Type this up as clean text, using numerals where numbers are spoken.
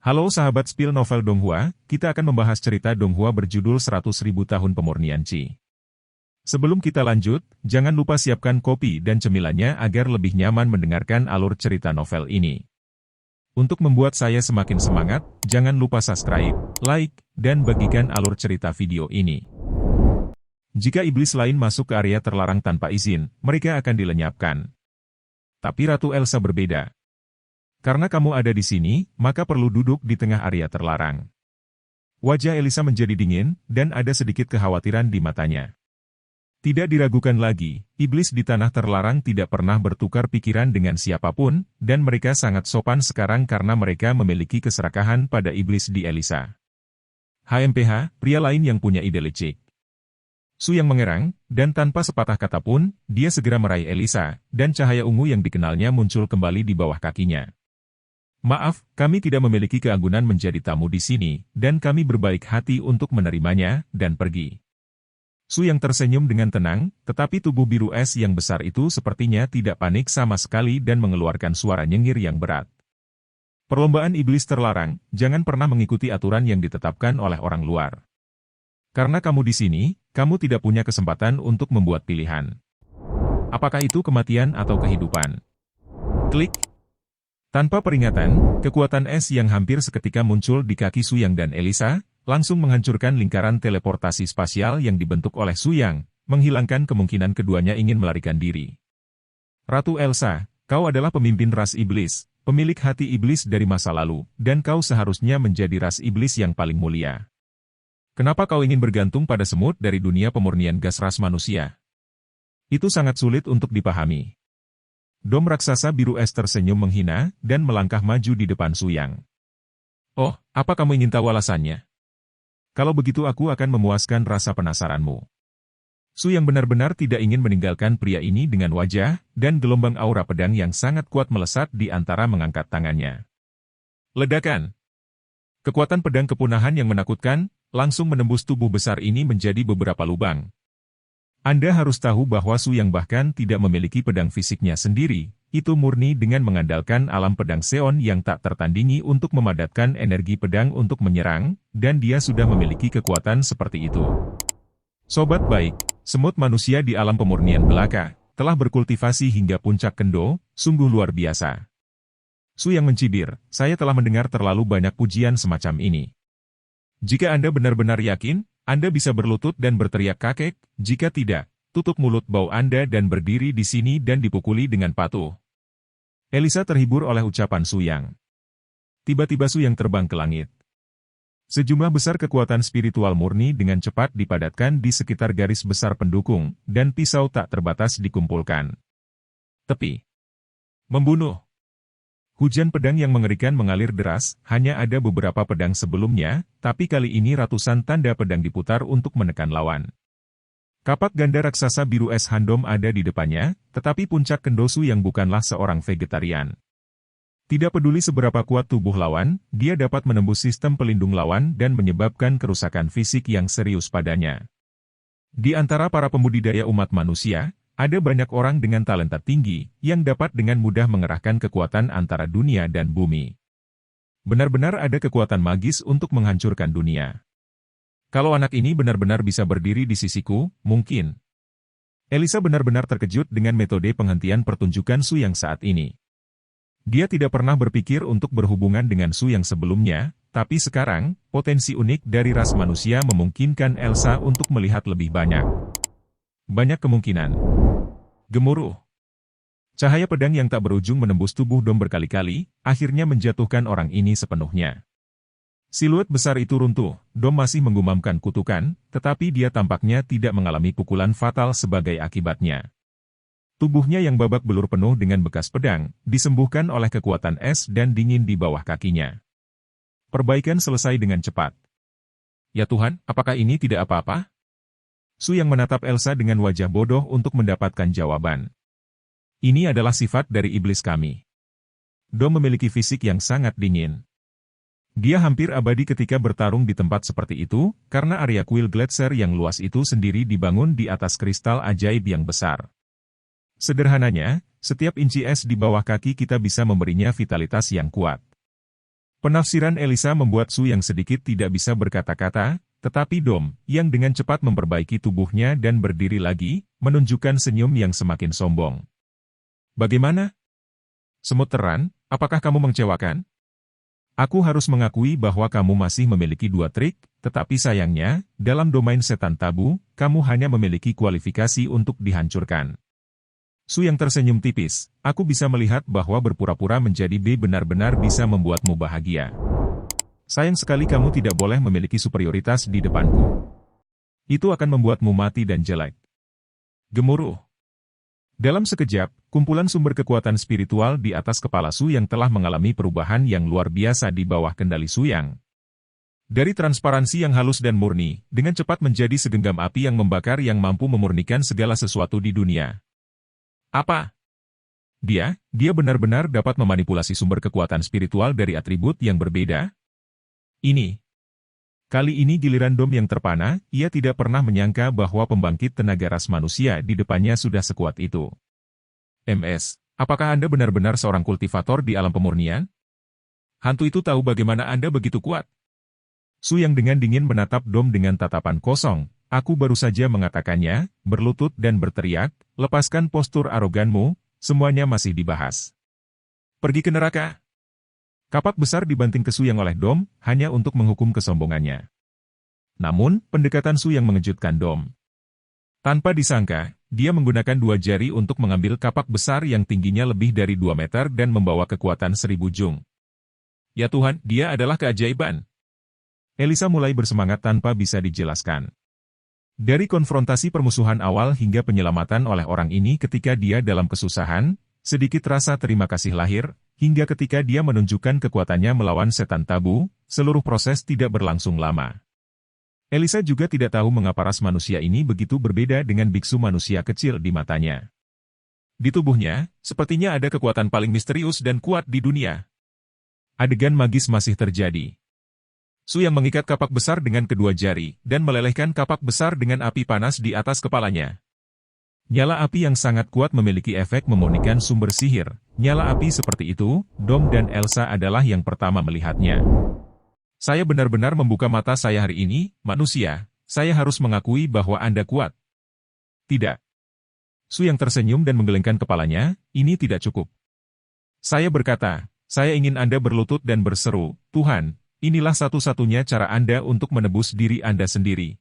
Halo sahabat spill novel Donghua, kita akan membahas cerita Donghua berjudul 100.000 tahun pemurnian Qi. Sebelum kita lanjut, jangan lupa siapkan kopi dan cemilannya agar lebih nyaman mendengarkan alur cerita novel ini. Untuk membuat saya semakin semangat, jangan lupa subscribe, like, dan bagikan alur cerita video ini. Jika iblis lain masuk ke area terlarang tanpa izin, mereka akan dilenyapkan. Tapi Ratu Elsa berbeda. Karena kamu ada di sini, maka perlu duduk di tengah area terlarang. Wajah Elisa menjadi dingin, dan ada sedikit kekhawatiran di matanya. Tidak diragukan lagi, iblis di tanah terlarang tidak pernah bertukar pikiran dengan siapapun, dan mereka sangat sopan sekarang karena mereka memiliki keserakahan pada iblis di Elisa. HMPH, pria lain yang punya ide licik. Su yang mengerang, dan tanpa sepatah kata pun, dia segera meraih Elisa, dan cahaya ungu yang dikenalnya muncul kembali di bawah kakinya. Maaf, kami tidak memiliki keanggunan menjadi tamu di sini, dan kami berbaik hati untuk menerimanya, dan pergi. Su yang tersenyum dengan tenang, tetapi tubuh biru es yang besar itu sepertinya tidak panik sama sekali dan mengeluarkan suara nyengir yang berat. Perlombaan iblis terlarang, jangan pernah mengikuti aturan yang ditetapkan oleh orang luar. Karena kamu di sini, kamu tidak punya kesempatan untuk membuat pilihan. Apakah itu kematian atau kehidupan? Klik. Tanpa peringatan, kekuatan es yang hampir seketika muncul di kaki Su Yang dan Elisa, langsung menghancurkan lingkaran teleportasi spasial yang dibentuk oleh Su Yang, menghilangkan kemungkinan keduanya ingin melarikan diri. Ratu Elsa, kau adalah pemimpin ras iblis, pemilik hati iblis dari masa lalu, dan kau seharusnya menjadi ras iblis yang paling mulia. Kenapa kau ingin bergantung pada semut dari dunia pemurnian gas ras manusia? Itu sangat sulit untuk dipahami. Dom raksasa biru es tersenyum menghina, dan melangkah maju di depan Su Yang. Oh, apa kamu ingin tahu alasannya? Kalau begitu aku akan memuaskan rasa penasaranmu. Su Yang benar-benar tidak ingin meninggalkan pria ini dengan wajah, dan gelombang aura pedang yang sangat kuat melesat di antara mengangkat tangannya. Ledakan. Kekuatan pedang kepunahan yang menakutkan, langsung menembus tubuh besar ini menjadi beberapa lubang. Anda harus tahu bahwa Su Yang bahkan tidak memiliki pedang fisiknya sendiri, itu murni dengan mengandalkan alam pedang Seon yang tak tertandingi untuk memadatkan energi pedang untuk menyerang, dan dia sudah memiliki kekuatan seperti itu. Sobat baik, semut manusia di alam pemurnian belaka, telah berkultivasi hingga puncak kendo, sungguh luar biasa. Su Yang mencibir, saya telah mendengar terlalu banyak pujian semacam ini. Jika Anda benar-benar yakin, Anda bisa berlutut dan berteriak kakek, jika tidak, tutup mulut bau Anda dan berdiri di sini dan dipukuli dengan patuh. Elisa terhibur oleh ucapan Su Yang. Tiba-tiba Su Yang terbang ke langit. Sejumlah besar kekuatan spiritual murni dengan cepat dipadatkan di sekitar garis besar pendukung, dan pisau tak terbatas dikumpulkan. Tepi. Membunuh. Hujan pedang yang mengerikan mengalir deras, hanya ada beberapa pedang sebelumnya, tapi kali ini ratusan tanda pedang diputar untuk menekan lawan. Kapak ganda raksasa biru es Handom ada di depannya, tetapi puncak kendo Su Yang bukanlah seorang vegetarian. Tidak peduli seberapa kuat tubuh lawan, dia dapat menembus sistem pelindung lawan dan menyebabkan kerusakan fisik yang serius padanya. Di antara para pembudidaya umat manusia, ada banyak orang dengan talenta tinggi, yang dapat dengan mudah mengerahkan kekuatan antara dunia dan bumi. Benar-benar ada kekuatan magis untuk menghancurkan dunia. Kalau anak ini benar-benar bisa berdiri di sisiku, mungkin. Elisa benar-benar terkejut dengan metode penghentian pertunjukan Su Yang saat ini. Dia tidak pernah berpikir untuk berhubungan dengan Su Yang sebelumnya, tapi sekarang, potensi unik dari ras manusia memungkinkan Elsa untuk melihat lebih banyak. Banyak kemungkinan. Gemuruh. Cahaya pedang yang tak berujung menembus tubuh Dom berkali-kali, akhirnya menjatuhkan orang ini sepenuhnya. Siluet besar itu runtuh, Dom masih menggumamkan kutukan, tetapi dia tampaknya tidak mengalami pukulan fatal sebagai akibatnya. Tubuhnya yang babak belur penuh dengan bekas pedang, disembuhkan oleh kekuatan es dan dingin di bawah kakinya. Perbaikan selesai dengan cepat. Ya Tuhan, apakah ini tidak apa-apa? Su Yang menatap Elsa dengan wajah bodoh untuk mendapatkan jawaban. Ini adalah sifat dari iblis kami. Dom memiliki fisik yang sangat dingin. Dia hampir abadi ketika bertarung di tempat seperti itu, karena area kuil Gletser yang luas itu sendiri dibangun di atas kristal ajaib yang besar. Sederhananya, setiap inci es di bawah kaki kita bisa memberinya vitalitas yang kuat. Penafsiran Elisa membuat Su yang sedikit tidak bisa berkata-kata, tetapi Dom, yang dengan cepat memperbaiki tubuhnya dan berdiri lagi, menunjukkan senyum yang semakin sombong. Bagaimana? Semut teran, apakah kamu mengecewakan? Aku harus mengakui bahwa kamu masih memiliki 2 trik, tetapi sayangnya, dalam domain setan tabu, kamu hanya memiliki kualifikasi untuk dihancurkan. Su yang tersenyum tipis, aku bisa melihat bahwa berpura-pura menjadi B benar-benar bisa membuatmu bahagia. Sayang sekali kamu tidak boleh memiliki superioritas di depanku. Itu akan membuatmu mati dan jelek. Gemuruh. Dalam sekejap, kumpulan sumber kekuatan spiritual di atas kepala Su yang telah mengalami perubahan yang luar biasa di bawah kendali Su Yang. Dari transparansi yang halus dan murni, dengan cepat menjadi segenggam api yang membakar yang mampu memurnikan segala sesuatu di dunia. Apa? Dia benar-benar dapat memanipulasi sumber kekuatan spiritual dari atribut yang berbeda? Ini. Kali ini giliran Dom yang terpana, ia tidak pernah menyangka bahwa pembangkit tenaga ras manusia di depannya sudah sekuat itu. MS, apakah Anda benar-benar seorang kultivator di alam pemurnian? Hantu itu tahu bagaimana Anda begitu kuat. Su yang dengan dingin menatap Dom dengan tatapan kosong. Aku baru saja mengatakannya, berlutut dan berteriak, lepaskan postur aroganmu, semuanya masih dibahas. Pergi ke neraka. Kapak besar dibanting ke Su yang oleh Dom, hanya untuk menghukum kesombongannya. Namun, pendekatan Su yang mengejutkan Dom. Tanpa disangka, dia menggunakan 2 jari untuk mengambil kapak besar yang tingginya lebih dari 2 meter dan membawa kekuatan 1000 jung. Ya Tuhan, dia adalah keajaiban. Elisa mulai bersemangat tanpa bisa dijelaskan. Dari konfrontasi permusuhan awal hingga penyelamatan oleh orang ini ketika dia dalam kesusahan, sedikit rasa terima kasih lahir, hingga ketika dia menunjukkan kekuatannya melawan setan tabu, seluruh proses tidak berlangsung lama. Elisa juga tidak tahu mengapa ras manusia ini begitu berbeda dengan biksu manusia kecil di matanya. Di tubuhnya, sepertinya ada kekuatan paling misterius dan kuat di dunia. Adegan magis masih terjadi. Su yang mengikat kapak besar dengan kedua jari, dan melelehkan kapak besar dengan api panas di atas kepalanya. Nyala api yang sangat kuat memiliki efek memurnikan sumber sihir. Nyala api seperti itu, Dom dan Elsa adalah yang pertama melihatnya. Saya benar-benar membuka mata saya hari ini, manusia. Saya harus mengakui bahwa Anda kuat. Tidak. Su yang tersenyum dan menggelengkan kepalanya, ini tidak cukup. Saya berkata, saya ingin Anda berlutut dan berseru, Tuhan, inilah satu-satunya cara Anda untuk menebus diri Anda sendiri.